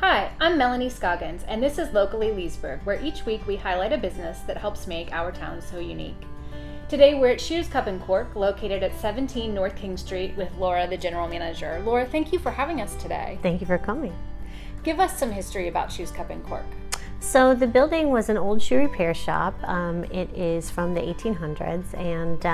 Hi, I'm Melanie Scoggins, and this is Locally Leesburg, where each week we highlight a business that helps make our town so unique. Today we're at Shoes Cup and Cork, located at 17 North King Street, with Laura, the general manager. Laura, thank you for having us today. Thank you for coming. Give us some history about Shoes Cup and Cork. So the building was an old shoe repair shop. It is from the 1800s, and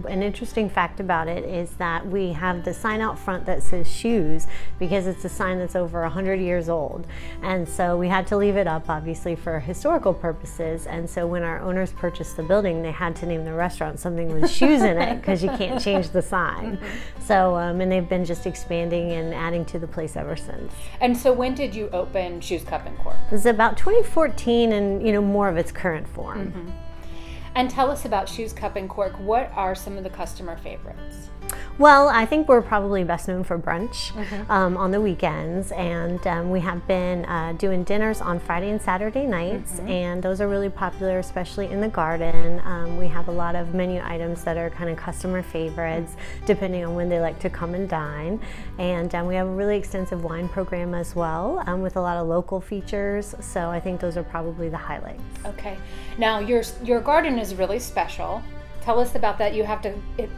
an interesting fact about it is that we have the sign out front that says shoes because it's a sign that's over 100 years old. And so we had to leave it up, obviously, for historical purposes. And so when our owners purchased the building, they had to name the restaurant something with shoes in it because you can't change the sign. So, and they've been just expanding and adding to the place ever since. And so when did you open Shoes Cup and Cork? This is about 2014 and, more of its current form. Mm-hmm. And tell us about Shoes Cup and Cork. What are some of the customer favorites? Well, I think we're probably best known for brunch on the weekends, and we have been doing dinners on Friday and Saturday nights, and those are really popular, especially in the garden. We have a lot of menu items that are kind of customer favorites, depending on when they like to come and dine. And we have a really extensive wine program as well, with a lot of local features, so I think those are probably the highlights. Okay. Now, your garden is really special. Tell us about that. You have to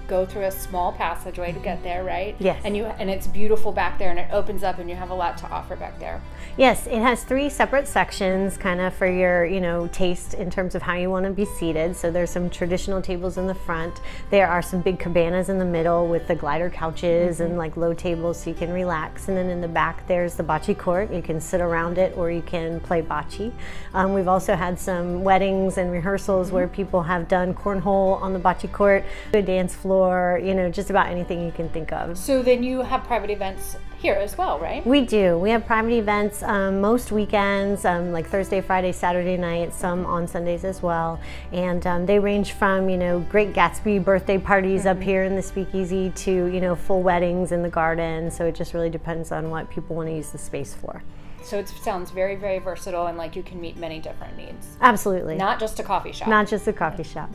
go through a small passageway to get there, right? Yes. And it's beautiful back there, and it opens up, and you have a lot to offer back there. Yes, it has 3 separate sections, kind of for your, taste in terms of how you want to be seated. So there's some traditional tables in the front. There are some big cabanas in the middle with the glider couches and like low tables so you can relax. And then in the back there's the bocce court. You can sit around it or you can play bocce. We've also had some weddings and rehearsals where people have done cornhole on the bocce court, a dance floor, just about anything you can think of. So then you have private events here as well, right? We do. We have private events most weekends, like Thursday, Friday, Saturday night, some on Sundays as well. And they range from, Great Gatsby birthday parties up here in the Speakeasy to, full weddings in the garden. So it just really depends on what people want to use the space for. So it sounds very, very versatile, and like you can meet many different needs. Absolutely. Not just a coffee shop. Not just a coffee shop.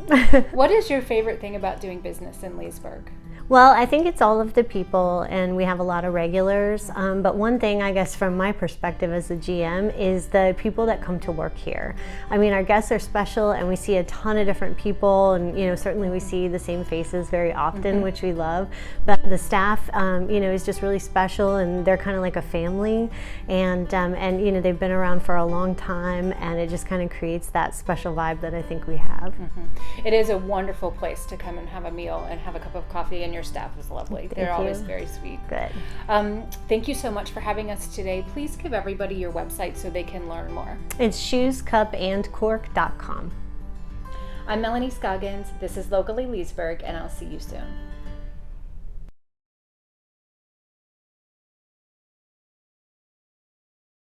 What is your favorite thing about doing business in Leesburg? Well, I think it's all of the people, and we have a lot of regulars. But one thing, I guess, from my perspective as a GM is the people that come to work here. I mean, our guests are special, and we see a ton of different people, and certainly we see the same faces very often, which we love. But the staff, is just really special, and they're kind of like a family, and they've been around for a long time, and it just kind of creates that special vibe that I think we have. It is a wonderful place to come and have a meal and have a cup of coffee, and your staff is lovely. They're always very sweet. Good. Thank you so much for having us today. Please give everybody your website so they can learn more. It's shoescupandcork.com. I'm Melanie Scoggins. This is Locally Leesburg, and I'll see you soon.